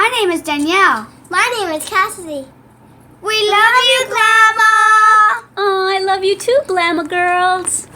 My name is Danielle. My name is Cassidy. We love you, Glama! Oh, I love you too, Glama girls.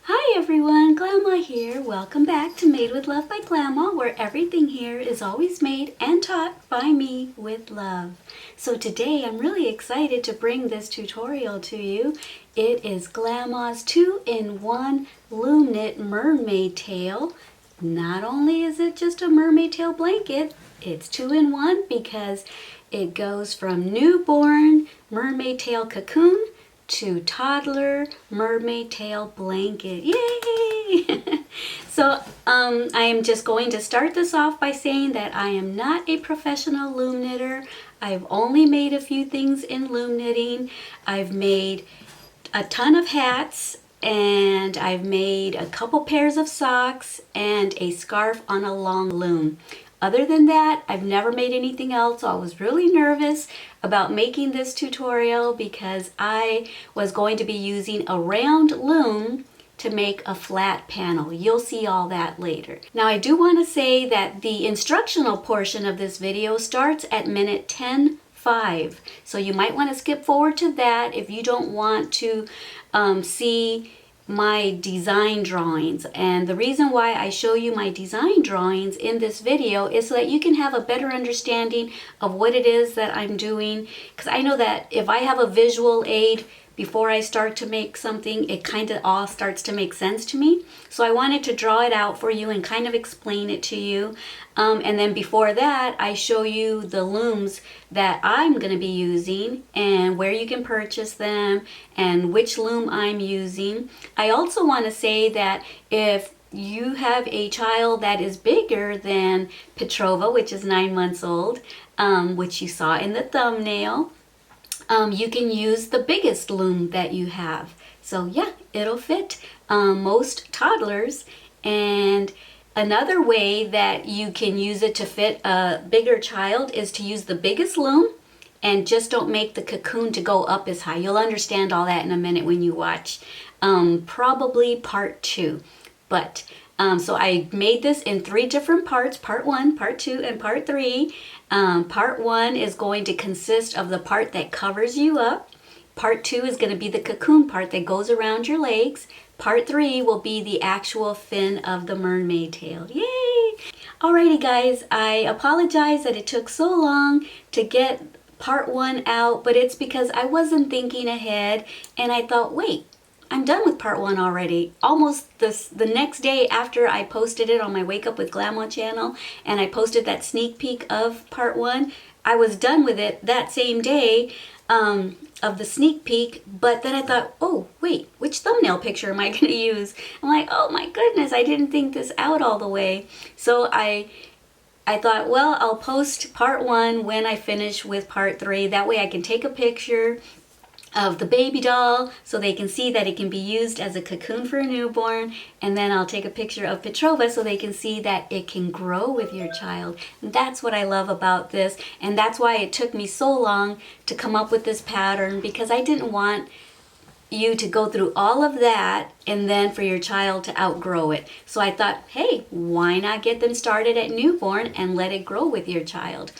Hi everyone, Glama here. Welcome back to Made with Love by Glama, where everything here is always made and taught by me with love. So today I'm really excited to bring this tutorial to you. It is Glama's 2-in-1 Loom Knit Mermaid Tail. Not only is it just a mermaid tail blanket, it's 2-in-1 because it goes from newborn mermaid tail cocoon to toddler mermaid tail blanket. Yay! So I am just going to start this off by saying that I am not a professional loom knitter. I've only made a few things in loom knitting. I've made a ton of hats, and I've made a couple pairs of socks and a scarf on a long loom. Other than that, I've never made anything else, so I was really nervous about making this tutorial because I was going to be using a round loom to make a flat panel. You'll see all that later. Now I do want to say that the instructional portion of this video starts at minute 10:05. So you might want to skip forward to that if you don't want to see my design drawings. And the reason why I show you my design drawings in this video is so that you can have a better understanding of what it is that I'm doing, because I know that if I have a visual aid before I start to make something, it kind of all starts to make sense to me. So I wanted to draw it out for you and kind of explain it to you. And then before that, I show you the looms that I'm going to be using and where you can purchase them and which loom I'm using. I also want to say that if you have a child that is bigger than Pt.1, which is 9 months old, which you saw in the thumbnail, you can use the biggest loom that you have. So yeah, it'll fit most toddlers. And another way that you can use it to fit a bigger child is to use the biggest loom and just don't make the cocoon to go up as high. You'll understand all that in a minute when you watch probably part 2. But so I made this in 3 different parts, part 1, part 2, and part 3. Part 1 is going to consist of the part that covers you up. Part 2 is going to be the cocoon part that goes around your legs. Part 3 will be the actual fin of the mermaid tail. Yay! Alrighty guys, I apologize that it took so long to get part 1 out, but it's because I wasn't thinking ahead and I thought, wait, I'm done with part 1 already. Almost the next day after I posted it on my Wake Up with Glama channel and I posted that sneak peek of part 1, I was done with it that same day of the sneak peek. But then I thought, oh wait, which thumbnail picture am I going to use? I'm like, oh my goodness, I didn't think this out all the way. So I thought, well, I'll post part 1 when I finish with part 3. That way I can take a picture of the baby doll so they can see that it can be used as a cocoon for a newborn, and then I'll take a picture of Pt.1 so they can see that it can grow with your child. And that's what I love about this, and that's why it took me so long to come up with this pattern, because I didn't want you to go through all of that and then for your child to outgrow it. So I thought, hey, why not get them started at newborn and let it grow with your child?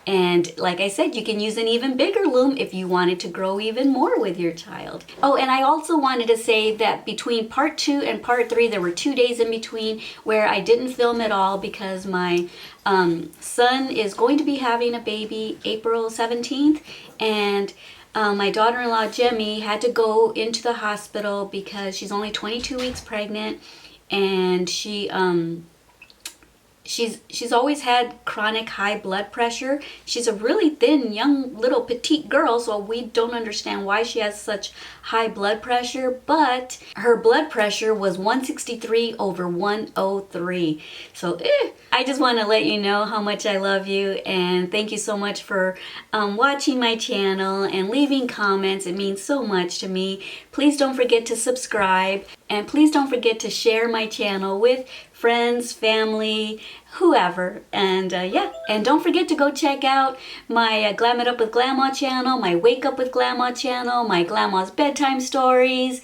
And like I said, you can use an even bigger loom if you wanted to grow even more with your child. Oh, and I also wanted to say that between part 2 and part 3, there were 2 days in between where I didn't film at all because my son is going to be having a baby April 17th, and my daughter-in-law Jemmy had to go into the hospital because she's only 22 weeks pregnant, and she's always had chronic high blood pressure. She's a really thin, young, little petite girl, so we don't understand why she has such high blood pressure, but her blood pressure was 163 over 103. So I just want to let you know how much I love you, and thank you so much for watching my channel and leaving comments. It means so much to me. Please don't forget to subscribe, And please don't forget to share my channel with friends, family, whoever. And yeah, and don't forget to go check out my Glam It Up with Glama channel, my Wake Up with Glama channel, my Glama's Bedtime Stories.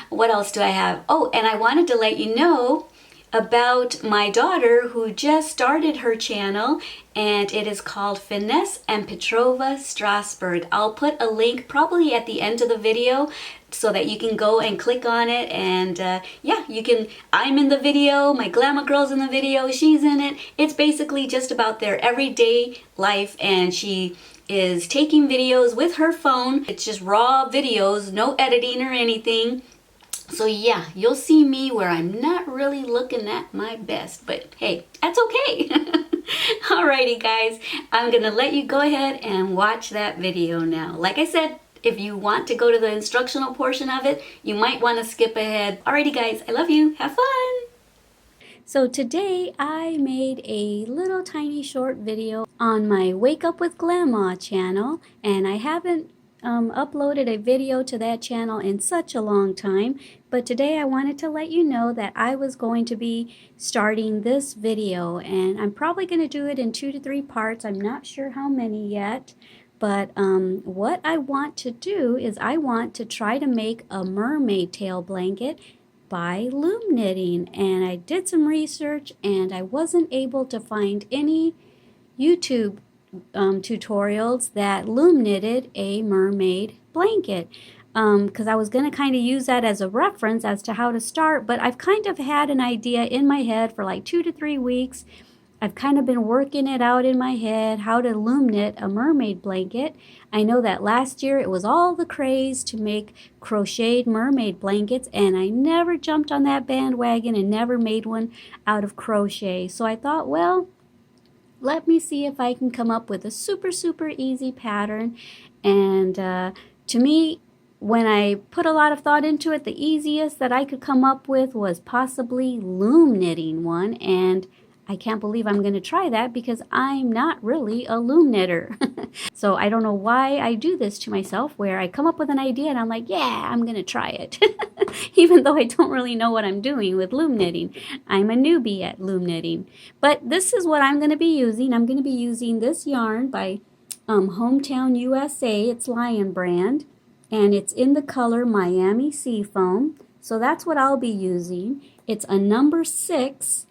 What else do I have? Oh, and I wanted to let you know about my daughter who just started her channel, and it is called Finesse and Petrova Strasberg. I'll put a link probably at the end of the video so that you can go and click on it, and yeah, you can, I'm in the video, my Glama girl's in the video, she's in it. It's basically just about their everyday life, and she is taking videos with her phone. It's just raw videos, no editing or anything. So yeah, you'll see me where I'm not really looking at my best, but hey, that's okay. Alrighty guys, I'm gonna let you go ahead and watch that video now. Like I said, if you want to go to the instructional portion of it, you might want to skip ahead. Alrighty guys, I love you, have fun! So today I made a little tiny short video on my Wake Up with Glama channel, and I haven't uploaded a video to that channel in such a long time, but today I wanted to let you know that I was going to be starting this video, and I'm probably going to do it in 2 to 3 parts. I'm not sure how many yet, but what I want to do is I want to try to make a mermaid tail blanket by loom knitting, and I did some research and I wasn't able to find any YouTube tutorials that loom knitted a mermaid blanket, because I was going to kind of use that as a reference as to how to start, but I've kind of had an idea in my head for like 2 to 3 weeks. I've kind of been working it out in my head how to loom knit a mermaid blanket. I know that last year it was all the craze to make crocheted mermaid blankets, and I never jumped on that bandwagon and never made one out of crochet. So I thought, well, let me see if I can come up with a super easy pattern. And to me, when I put a lot of thought into it, the easiest that I could come up with was possibly loom knitting one, and I can't believe I'm going to try that because I'm not really a loom knitter. So I don't know why I do this to myself, where I come up with an idea and I'm like, yeah, I'm going to try it. Even though I don't really know what I'm doing with loom knitting. I'm a newbie at loom knitting. But this is what I'm going to be using. I'm going to be using this yarn by Hometown USA. It's Lion brand. And it's in the color Miami Seafoam. So that's what I'll be using. It's a number 6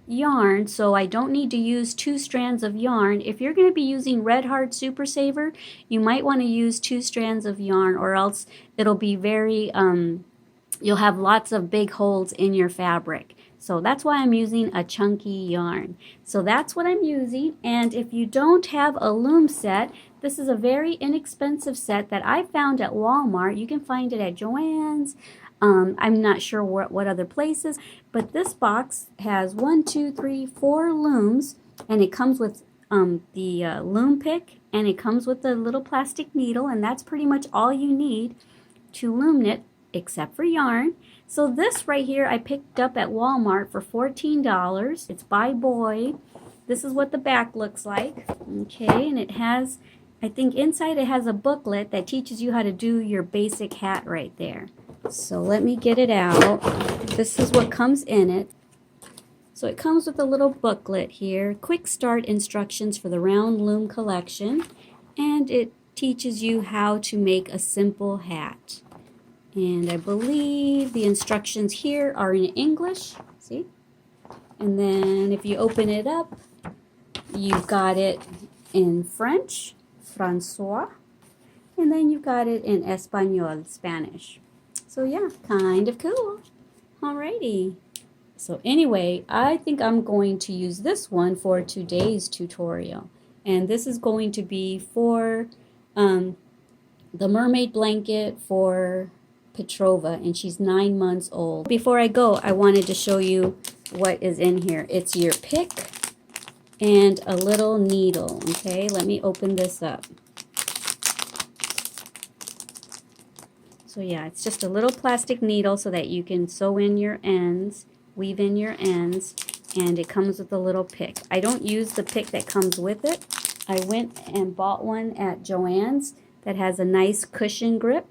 yarn, so I don't need to use 2 strands of yarn. If you're going to be using Red Heart Super Saver, you might want to use 2 strands of yarn, or else it'll be very, you'll have lots of big holes in your fabric. So that's why I'm using a chunky yarn. So that's what I'm using, and if you don't have a loom set, this is a very inexpensive set that I found at Walmart. You can find it at Joann's. I'm not sure what other places, but this box has 1, 2, 3, 4 looms, and it comes with the loom pick, and it comes with the little plastic needle, and that's pretty much all you need to loom knit, except for yarn. So this right here I picked up at Walmart for $14. It's by Boy. This is what the back looks like. Okay, and it has, I think inside it has a booklet that teaches you how to do your basic hat right there. So let me get it out. This is what comes in it. So it comes with a little booklet here, quick start instructions for the round loom collection, and it teaches you how to make a simple hat. And I believe the instructions here are in English, see? And then if you open it up, you've got it in French, François, and then you've got it in Espanol, Spanish. So yeah, kind of cool. Alrighty. So anyway, I think I'm going to use this one for today's tutorial. And this is going to be for the mermaid blanket for Petrova, and she's 9 months old. Before I go, I wanted to show you what is in here. It's your pick and a little needle. Okay, let me open this up. So yeah, it's just a little plastic needle so that you can sew in your ends, weave in your ends, and it comes with a little pick. I don't use the pick that comes with it. I went and bought one at Joann's that has a nice cushion grip,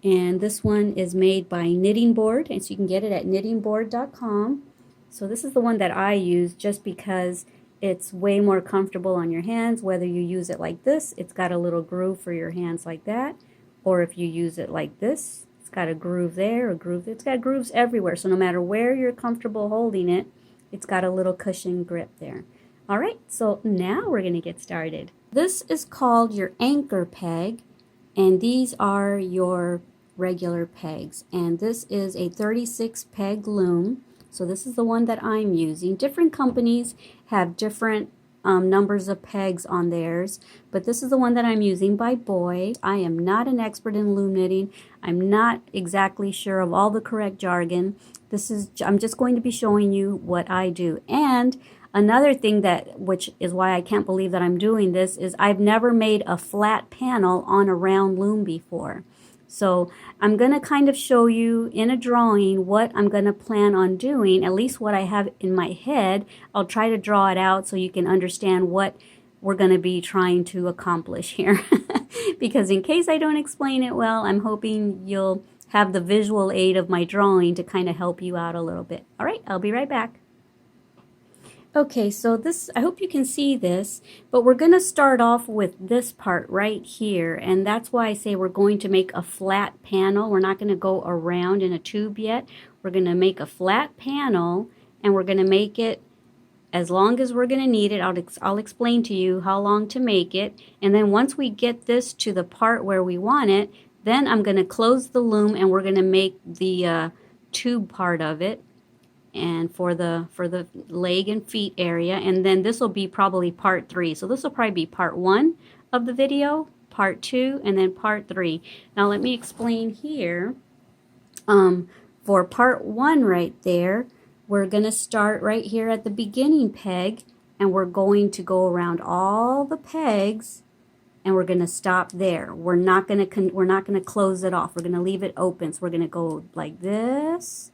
And this one is made by Knitting Board, and so you can get it at knittingboard.com. So this is the one that I use just because it's way more comfortable on your hands. Whether you use it like this, it's got a little groove for your hands like that, or if you use it like this, it's got a groove there, a groove. It's got grooves everywhere, so no matter where you're comfortable holding it, it's got a little cushion grip there. All right, so now we're going to get started. This is called your anchor peg, and these are your regular pegs, and this is a 36 peg loom. So this is the one that I'm using. Different companies have different numbers of pegs on theirs, but this is the one that I'm using by Boy. I am not an expert in loom knitting. I'm not exactly sure of all the correct jargon. I'm just going to be showing you what I do. And another thing which is why I can't believe that I'm doing this, is I've never made a flat panel on a round loom before. So I'm going to kind of show you in a drawing what I'm going to plan on doing, at least what I have in my head. I'll try to draw it out so you can understand what we're going to be trying to accomplish here. Because in case I don't explain it well, I'm hoping you'll have the visual aid of my drawing to kind of help you out a little bit. All right, I'll be right back. Okay, so this, I hope you can see this, but we're going to start off with this part right here, and that's why I say we're going to make a flat panel. We're not going to go around in a tube yet. We're going to make a flat panel, and we're going to make it as long as we're going to need it. I'll explain to you how long to make it, and then once we get this to the part where we want it, then I'm going to close the loom, and we're going to make the tube part of it, and for the leg and feet area, and then this will be probably part 3. So this will probably be part 1 of the video, part 2, and then part 3. Now let me explain here. For part 1 right there, we're going to start right here at the beginning peg, and we're going to go around all the pegs, and we're going to stop there. We're not going to close it off. We're going to leave it open. So we're going to go like this,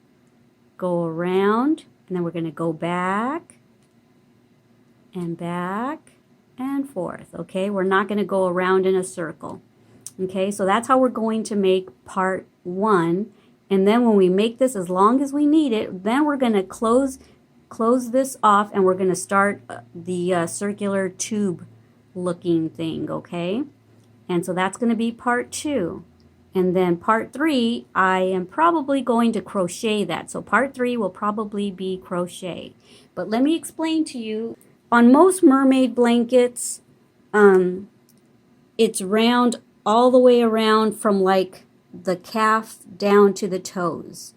go around, and then we're going to go back and forth. Okay, we're not going to go around in a circle. Okay, so that's how we're going to make part 1. And then when we make this as long as we need it, then we're going to close this off, and we're going to start the circular tube looking thing. Okay, and so that's going to be part 2. And then part 3, I am probably going to crochet that. So part 3 will probably be crochet. But let me explain to you, on most mermaid blankets, it's round all the way around from like the calf down to the toes.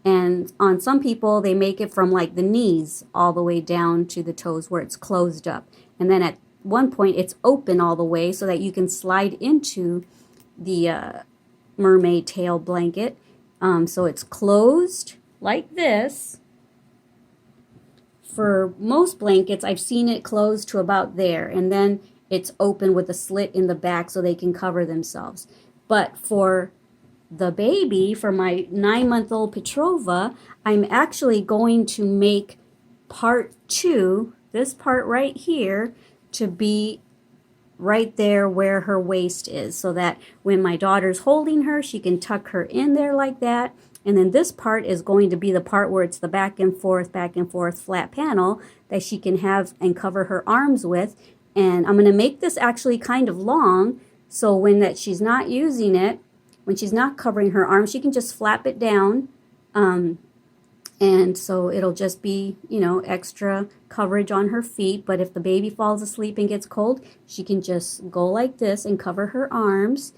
And on some people, they make it from like the knees all the way down to the toes where it's closed up. And then at one point, it's open all the way so that you can slide into the mermaid tail blanket. So it's closed like this. For most blankets, I've seen it closed to about there, and then it's open with a slit in the back so they can cover themselves. But for the baby, for my 9-month-old Petrova, I'm actually going to make part 2, this part right here, to be right there where her waist is, so that when my daughter's holding her, she can tuck her in there like that. And then this part is going to be the part where it's the back and forth flat panel that she can have and cover her arms with. And I'm going to make this actually kind of long, so when she's not using it, when she's not covering her arms, she can just flap it down. And so it'll just be, you know, extra coverage on her feet. But if the baby falls asleep and gets cold, she can just go like this and cover her arms.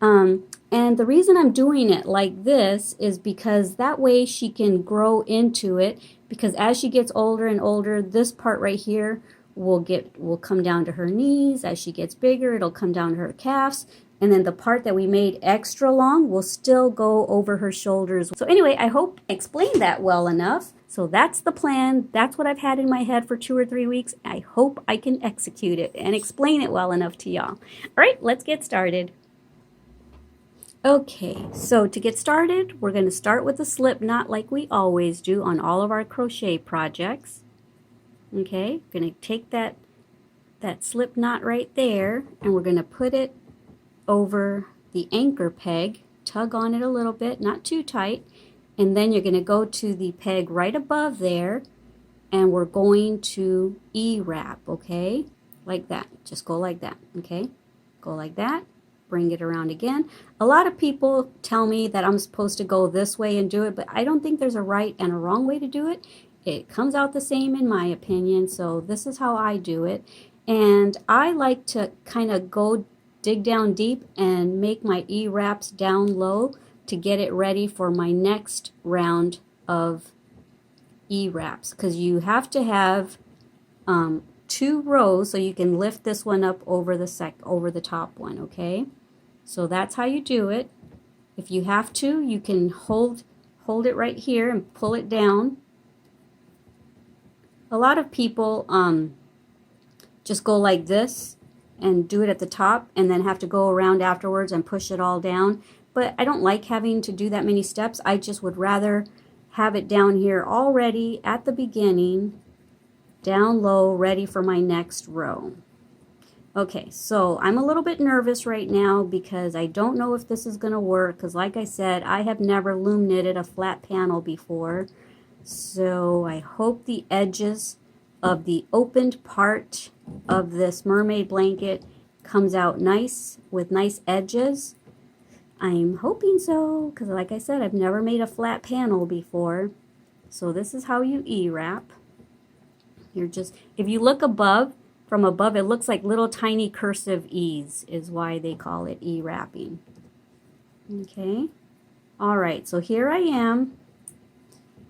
And the reason I'm doing it like this is because that way she can grow into it. Because as she gets older and older, this part right here will come down to her knees. As she gets bigger, it'll come down to her calves. And then the part that we made extra long will still go over her shoulders. So anyway, I hope I explained that well enough. So that's the plan. That's what I've had in my head for 2 or 3 weeks. I hope I can execute it and explain it well enough to y'all. All right, let's get started. Okay, so to get started, we're going to start with a slip knot like we always do on all of our crochet projects. Okay, going to take that slip knot right there, and we're going to put it over the anchor peg tug on it a little bit, not too tight. And then you're going to go to the peg right above there, and we're going to E-wrap, okay? Like that. Just go like that, okay? Go like that. Bring it around again. A lot of people tell me that I'm supposed to go this way and do it, but I don't think there's a right and a wrong way to do it. It comes out the same in my opinion, so this is how I do it. And I like to kind of go dig down deep and make my E-wraps down low to get it ready for my next round of E-wraps, because you have to have 2 rows so you can lift this one up over the top one, okay? So that's how you do it. If you have to, you can hold it right here and pull it down. A lot of people just go like this and do it at the top and then have to go around afterwards and push it all down. But I don't like having to do that many steps. I just would rather have it down here already at the beginning, down low, ready for my next row. Okay, so I'm a little bit nervous right now because I don't know if this is going to work, because like I said, I have never loom knitted a flat panel before. So I hope the edges of the opened part of this mermaid blanket comes out nice with nice edges. I'm hoping so, because like I said, I've never made a flat panel before. So this is how you E-wrap. You're just, if you look above, from above, it looks like little tiny cursive E's is why they call it E-wrapping. Okay. All right, so here I am.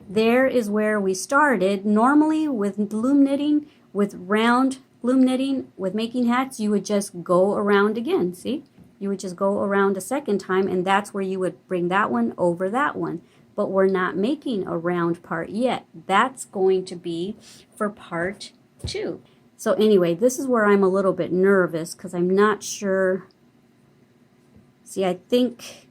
There is where we started. Normally with loom knitting, with round loom knitting, with making hats, you would just go around again, see? You would just go around a second time, and that's where you would bring that one over that one. But we're not making a round part yet. That's going to be for part 2. So anyway, this is where I'm a little bit nervous because I'm not sure. See, I think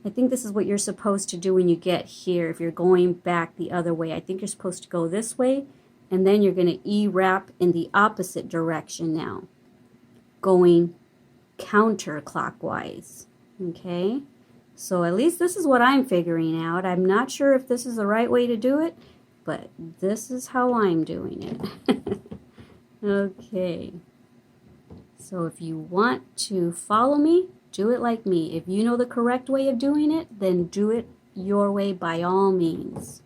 this is what you're supposed to do when you get here. If you're going back the other way, I think you're supposed to go this way, and then you're going to E-wrap in the opposite direction now, going counterclockwise. Okay, so at least this is what I'm figuring out. I'm not sure if this is the right way to do it, but this is how I'm doing it. Okay, so if you want to follow me, do it like me. If you know the correct way of doing it, then do it your way by all means.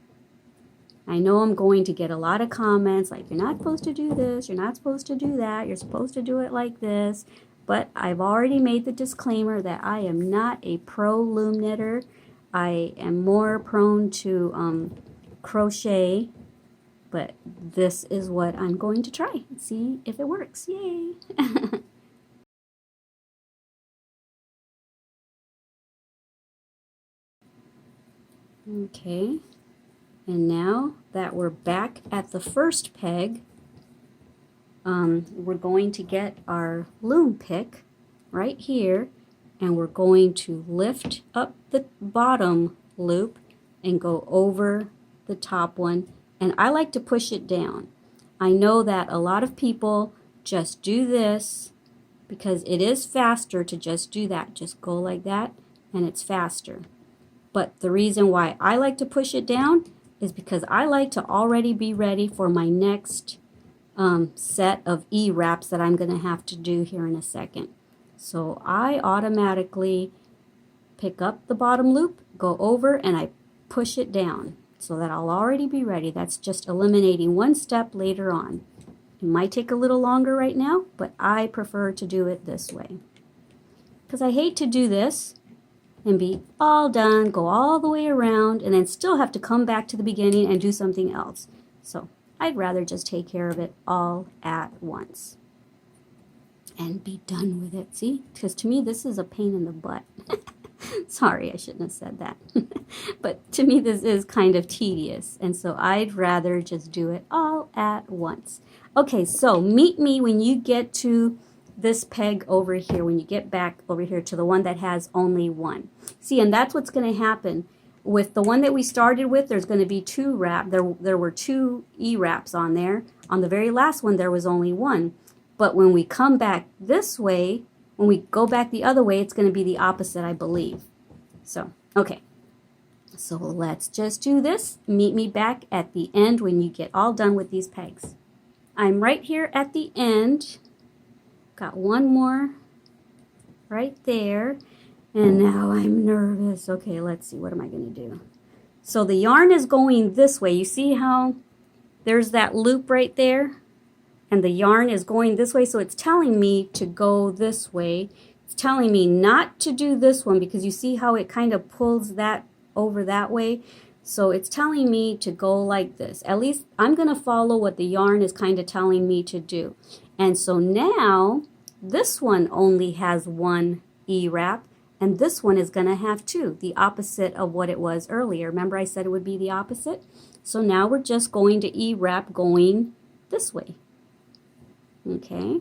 I know I'm going to get a lot of comments like, you're not supposed to do this, you're not supposed to do that, you're supposed to do it like this. But I've already made the disclaimer that I am not a pro loom knitter. I am more prone to crochet. But this is what I'm going to try and see if it works. Yay! Okay, and now that we're back at the first peg, we're going to get our loom pick right here, and we're going to lift up the bottom loop and go over the top one. And I like to push it down. I know that a lot of people just do this because it is faster to just do that. Just go like that and it's faster. But the reason why I like to push it down is because I like to already be ready for my next set of E-wraps that I'm going to have to do here in a second. So I automatically pick up the bottom loop, go over, and I push it down, so that I'll already be ready. That's just eliminating one step later on. It might take a little longer right now, but I prefer to do it this way. Because I hate to do this and be all done, go all the way around, and then still have to come back to the beginning and do something else. So I'd rather just take care of it all at once and be done with it. See? Because to me, this is a pain in the butt. Sorry, I shouldn't have said that. But to me, this is kind of tedious. And so I'd rather just do it all at once. Okay, so meet me when you get to this peg over here, when you get back over here to the one that has only one. See, and that's what's going to happen. With the one that we started with, there's going to be 2 wraps. There were 2 E-wraps on there. On the very last one, there was only 1. But when we come back this way, when we go back the other way, it's going to be the opposite, I believe. So, okay. So let's just do this. Meet me back at the end when you get all done with these pegs. I'm right here at the end. Got one more right there. And now I'm nervous. Okay, let's see. What am I going to do? So the yarn is going this way. You see how there's that loop right there? And the yarn is going this way. So it's telling me to go this way. It's telling me not to do this one because you see how it kind of pulls that over that way. So it's telling me to go like this. At least I'm going to follow what the yarn is kind of telling me to do. And so now this one only has one E-wrap and this one is going to have two, the opposite of what it was earlier. Remember I said it would be the opposite? So now we're just going to E-wrap going this way. Okay.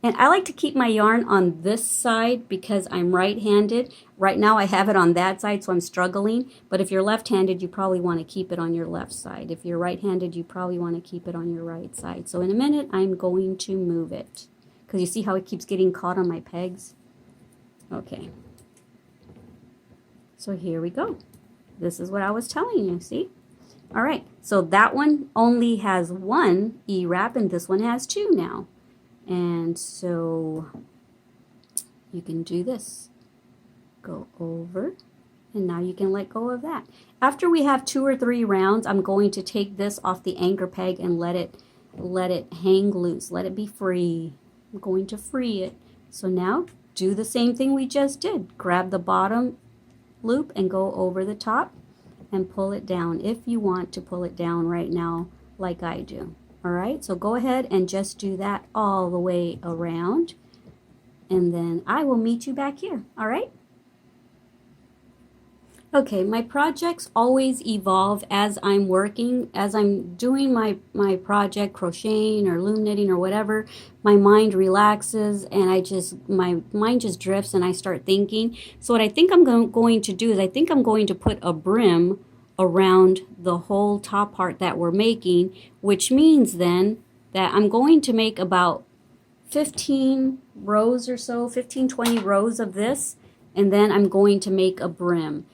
And I like to keep my yarn on this side because I'm right-handed. Right now I have it on that side, so I'm struggling. But if you're left-handed, you probably want to keep it on your left side. If you're right-handed, you probably want to keep it on your right side. So in a minute, I'm going to move it. Because you see how it keeps getting caught on my pegs? Okay. So here we go. This is what I was telling you, see? All right, so that one only has one E-wrap, and this one has two now. And so you can do this. Go over, and now you can let go of that. After we have 2 or 3 rounds, I'm going to take this off the anchor peg and let it hang loose. Let it be free. I'm going to free it. So now do the same thing we just did. Grab the bottom loop and go over the top and pull it down if you want to pull it down right now like I do. All right, so go ahead and just do that all the way around, and then I will meet you back here. All right? Okay, my projects always evolve as I'm working, as I'm doing my project, crocheting or loom knitting or whatever. My mind relaxes and my mind just drifts and I start thinking. So what I think I'm going to do is I think I'm going to put a brim around the whole top part that we're making, which means then that I'm going to make about 15 rows or so, 15, 20 rows of this, and then I'm going to make a brim.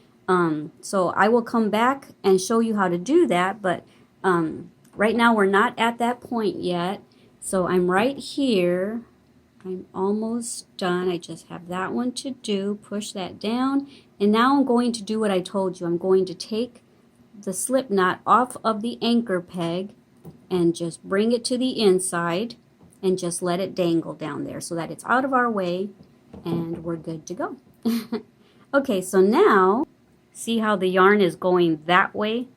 So I will come back and show you how to do that, but right now we're not at that point yet. So I'm right here. I'm almost done. I just have that one to do. Push that down. And now I'm going to do what I told you. I'm going to take the slip knot off of the anchor peg and just bring it to the inside and just let it dangle down there so that it's out of our way and we're good to go. Okay, so now see how the yarn is going that way?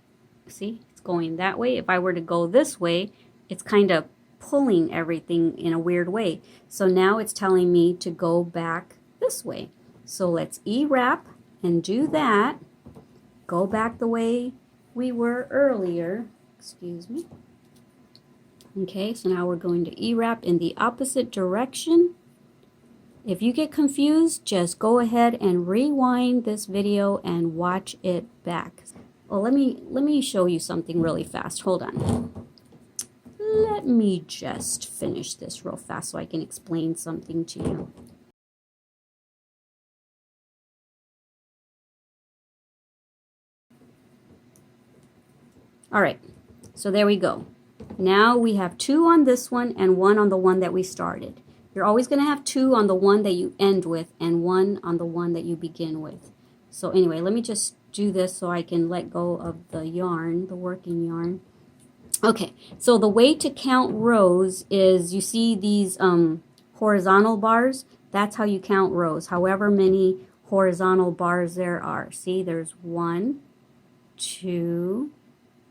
See, it's going that way. If I were to go this way, it's kind of pulling everything in a weird way. So now it's telling me to go back this way. So let's E-wrap and do that. Go back the way we were earlier. Excuse me. Okay, so now we're going to E-wrap in the opposite direction. If you get confused, just go ahead and rewind this video and watch it back. Well, let me show you something really fast. Hold on. Let me just finish this real fast so I can explain something to you. All right, so there we go. Now we have 2 on this one and 1 on the one that we started. You're always going to have 2 on the one that you end with and 1 on the one that you begin with. So anyway, let me just do this so I can let go of the yarn, the working yarn. Okay, so the way to count rows is you see these horizontal bars. That's how you count rows, however many horizontal bars there are. See, there's 1, 2,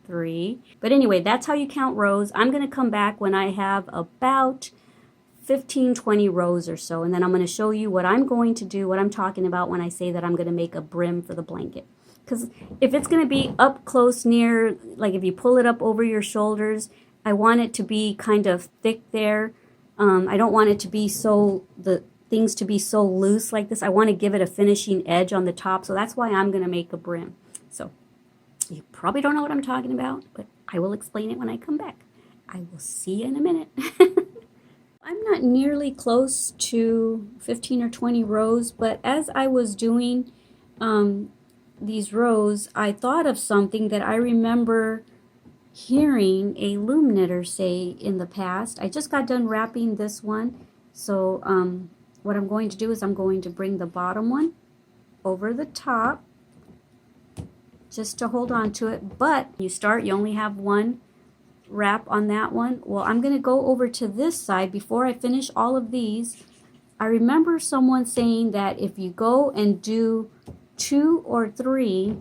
3. But anyway, that's how you count rows. I'm going to come back when I have about 15, 20 rows or so, and then I'm going to show you what I'm going to do, what I'm talking about when I say that I'm going to make a brim for the blanket. Because if it's going to be up close near, like if you pull it up over your shoulders, I want it to be kind of thick there. I don't want it to be so, the things to be so loose like this. I want to give it a finishing edge on the top, so that's why I'm going to make a brim. So you probably don't know what I'm talking about, but I will explain it when I come back. I will see you in a minute. I'm not nearly close to 15 or 20 rows, but as I was doing these rows, I thought of something that I remember hearing a loom knitter say in the past. I just got done wrapping this one, so what I'm going to do is I'm going to bring the bottom one over the top just to hold on to it. But you start, you only have one wrap on that one. Well, I'm going to go over to this side before I finish all of these. I remember someone saying that if you go and do 2 or 3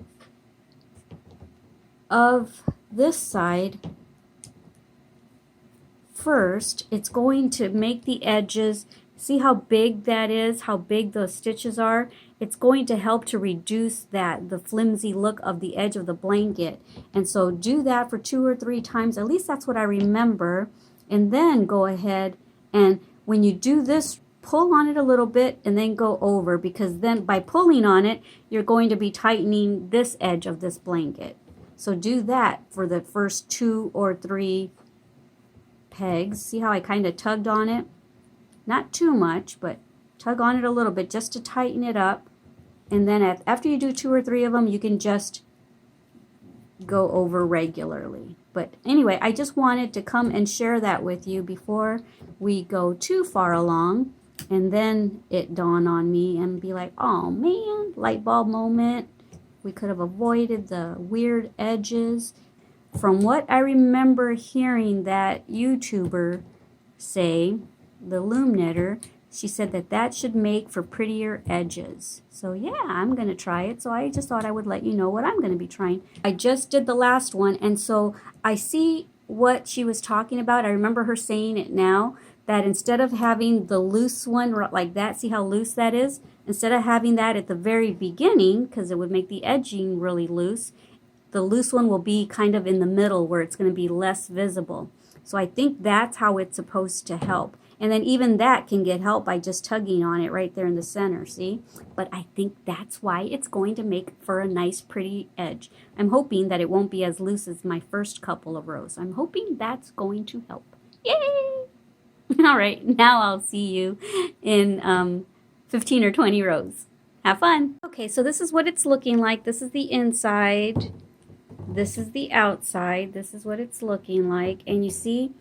of this side first, it's going to make the edges, see how big that is, how big those stitches are? It's going to help to reduce the flimsy look of the edge of the blanket. And so do that for 2 or 3 times, at least that's what I remember. And then go ahead and when you do this, pull on it a little bit and then go over, because then by pulling on it, you're going to be tightening this edge of this blanket. So do that for the first 2 or 3 pegs. See how I kind of tugged on it? Not too much, but tug on it a little bit just to tighten it up. And then after you do 2 or 3 of them, you can just go over regularly. But anyway, I just wanted to come and share that with you before we go too far along. And then it dawned on me and be like, oh man, light bulb moment. We could have avoided the weird edges. From what I remember hearing that YouTuber say, the loom knitter, she said that should make for prettier edges. So yeah, I'm going to try it. So I just thought I would let you know what I'm going to be trying. I just did the last one, and so I see what she was talking about. I remember her saying it now, that instead of having the loose one like that, see how loose that is? Instead of having that at the very beginning, because it would make the edging really loose, the loose one will be kind of in the middle where it's going to be less visible. So I think that's how it's supposed to help. And then even that can get help by just tugging on it right there in the center, see? But I think that's why it's going to make for a nice pretty edge. I'm hoping that it won't be as loose as my first couple of rows. I'm hoping that's going to help. Yay! All right, now I'll see you in 15 or 20 rows. Have fun. Okay, so this is what it's looking like. This is the inside. This is the outside. This is what it's looking like. And you see,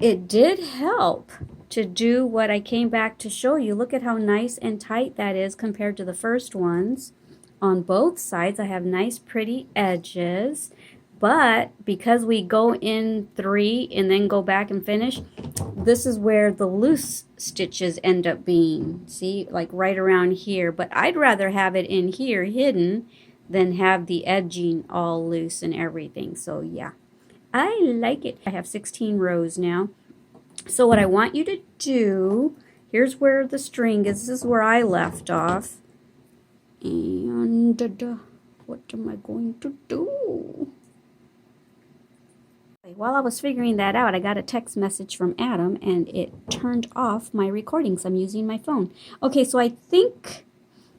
it did help to do what I came back to show you. Look at how nice and tight that is compared to the first ones. On both sides, I have nice pretty edges. But because we go in 3 and then go back and finish, this is where the loose stitches end up being. See, like right around here. But I'd rather have it in here hidden than have the edging all loose and everything. So yeah, I like it. I have 16 rows now. So what I want you to do, here's where the string is. This is where I left off. And what am I going to do? While I was figuring that out, I got a text message from Adam and it turned off my recordings. I'm using my phone. Okay, so I think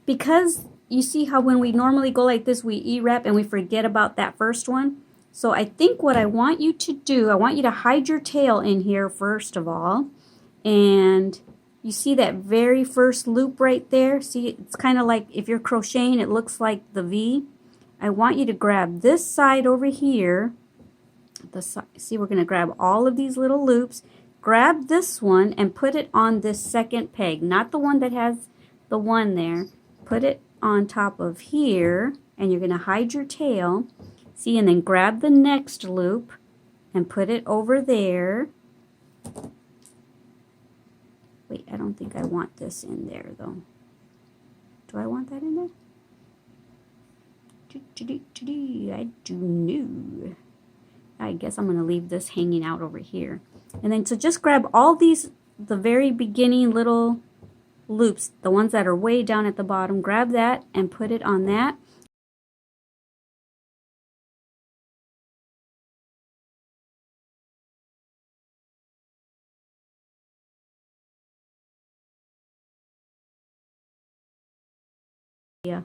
because you see how when we normally go like this, we E-wrap and we forget about that first one. So I think what I want you to do, I want you to hide your tail in here first of all. And you see that very first loop right there? See, it's kind of like if you're crocheting, it looks like the V. I want you to grab this side over here. See, we're going to grab all of these little loops. Grab this one and put it on this second peg, not the one that has the one there. Put it on top of here, and you're going to hide your tail. See, and then grab the next loop and put it over there. Wait, I don't think I want this in there, though. Do I want that in there? I do know. I guess I'm going to leave this hanging out over here. And then so just grab all these, the very beginning little loops, the ones that are way down at the bottom, grab that and put it on that. Yeah,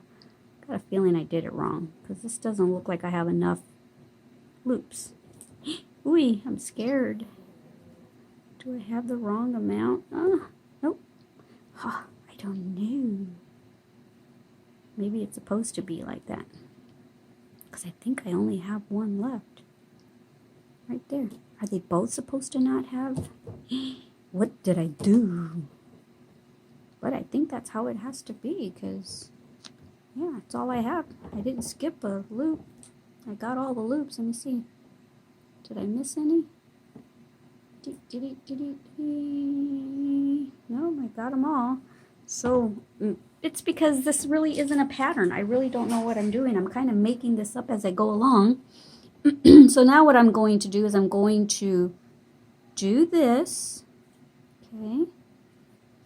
got a feeling I did it wrong because this doesn't look like I have enough loops. Ooh, I'm scared. Do I have the wrong amount? Nope. Oh, I don't know. Maybe it's supposed to be like that. Because I think I only have one left. Right there. Are they both supposed to not have? What did I do? But I think that's how it has to be, because, yeah, that's all I have. I didn't skip a loop. I got all the loops. Let me see. Did I miss any? No, I got them all. So it's because this really isn't a pattern. I really don't know what I'm doing. I'm kind of making this up as I go along. So now what I'm going to do is I'm going to do this. Okay.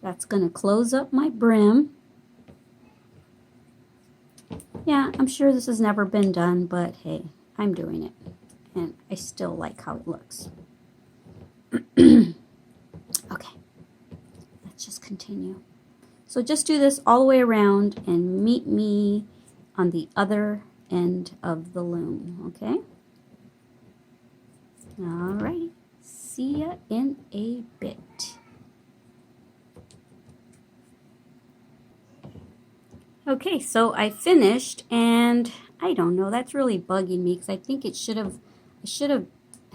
That's going to close up my brim. Yeah, I'm sure this has never been done, but hey, I'm doing it. And I still like how it looks. Okay, let's just continue. So just do this all the way around and meet me on the other end of the loom, okay? Alrighty, see ya in a bit. Okay, so I finished, and I don't know, that's really bugging me because I think I should have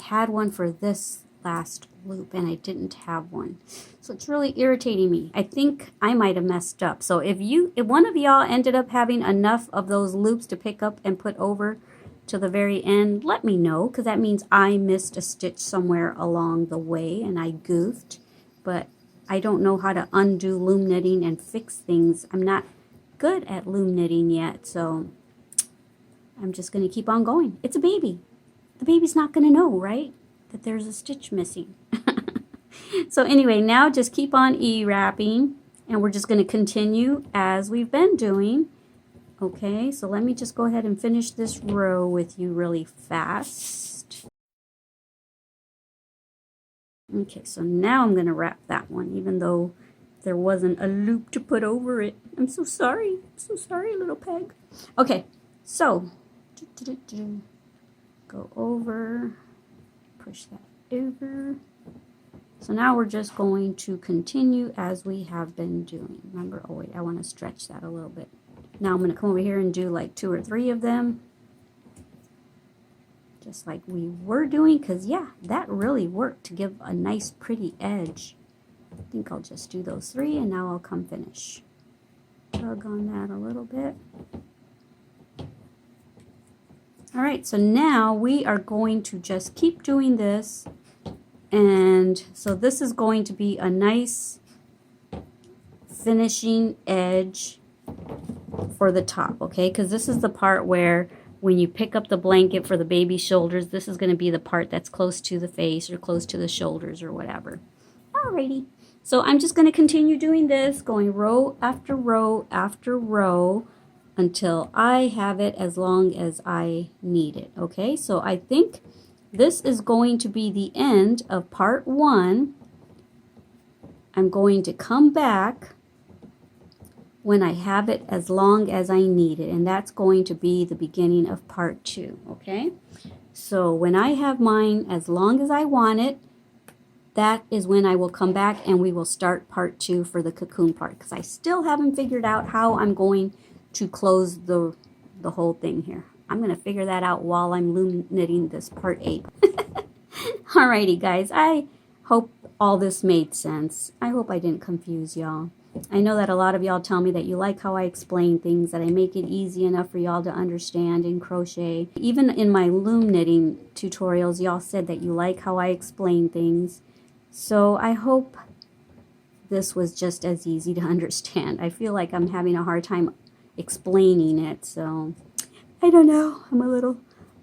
had one for this last loop, and I didn't have one. So it's really irritating me. I think I might have messed up. So if one of y'all ended up having enough of those loops to pick up and put over to the very end, let me know, because that means I missed a stitch somewhere along the way and I goofed. But I don't know how to undo loom knitting and fix things. I'm not good at loom knitting yet, so I'm just going to keep on going. It's a baby. The baby's not going to know, right, that there's a stitch missing. So anyway, now just keep on E-wrapping, and we're just going to continue as we've been doing. Okay, so let me just go ahead and finish this row with you really fast. Okay, so now I'm going to wrap that one, even though there wasn't a loop to put over it. I'm so sorry. I'm so sorry, little peg. Okay, so go over, push that over. So now we're just going to continue as we have been doing. Remember, oh wait, I want to stretch that a little bit. Now I'm going to come over here and do like 2 or 3 of them. Just like we were doing, because yeah, that really worked to give a nice pretty edge. I think I'll just do those 3 and now I'll come finish. Tug on that a little bit. Alright, so now we are going to just keep doing this. And so this is going to be a nice finishing edge for the top, okay? Because this is the part where when you pick up the blanket for the baby's shoulders, this is going to be the part that's close to the face or close to the shoulders or whatever. Alrighty. So I'm just going to continue doing this, going row after row after row until I have it as long as I need it, okay? So I think this is going to be the end of part 1. I'm going to come back when I have it as long as I need it, and that's going to be the beginning of part 2, okay? So when I have mine as long as I want it, that is when I will come back and we will start part 2 for the cocoon part, because I still haven't figured out how I'm going to close the whole thing here. I'm going to figure that out while I'm loom knitting this part 8. Alrighty guys, I hope all this made sense. I hope I didn't confuse y'all. I know that a lot of y'all tell me that you like how I explain things, that I make it easy enough for y'all to understand in crochet. Even in my loom knitting tutorials, y'all said that you like how I explain things. So I hope this was just as easy to understand. I feel like I'm having a hard time explaining it, so I don't know. I'm a little,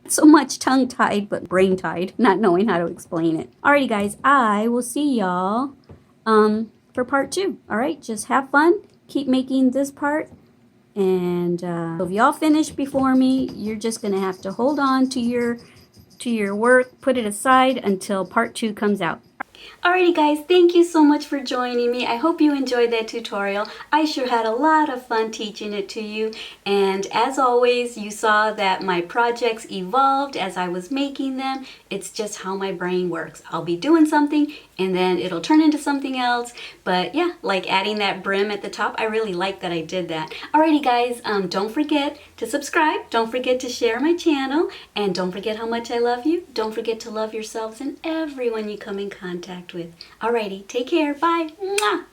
so much tongue-tied, but brain-tied, not knowing how to explain it. Alrighty guys, I will see y'all for part 2. Alright, just have fun. Keep making this part. And if y'all finish before me, you're just going to have to hold on to your work, put it aside until part 2 comes out. Alrighty guys, thank you so much for joining me. I hope you enjoyed that tutorial. I sure had a lot of fun teaching it to you. And as always, you saw that my projects evolved as I was making them. It's just how my brain works. I'll be doing something and then it'll turn into something else. But yeah, like adding that brim at the top, I really like that I did that. Alrighty guys, don't forget to subscribe. Don't forget to share my channel. And don't forget how much I love you. Don't forget to love yourselves and everyone you come in contact with. Alrighty, take care. Bye. Mwah.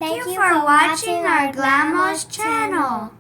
Thank you for watching our Glama's channel.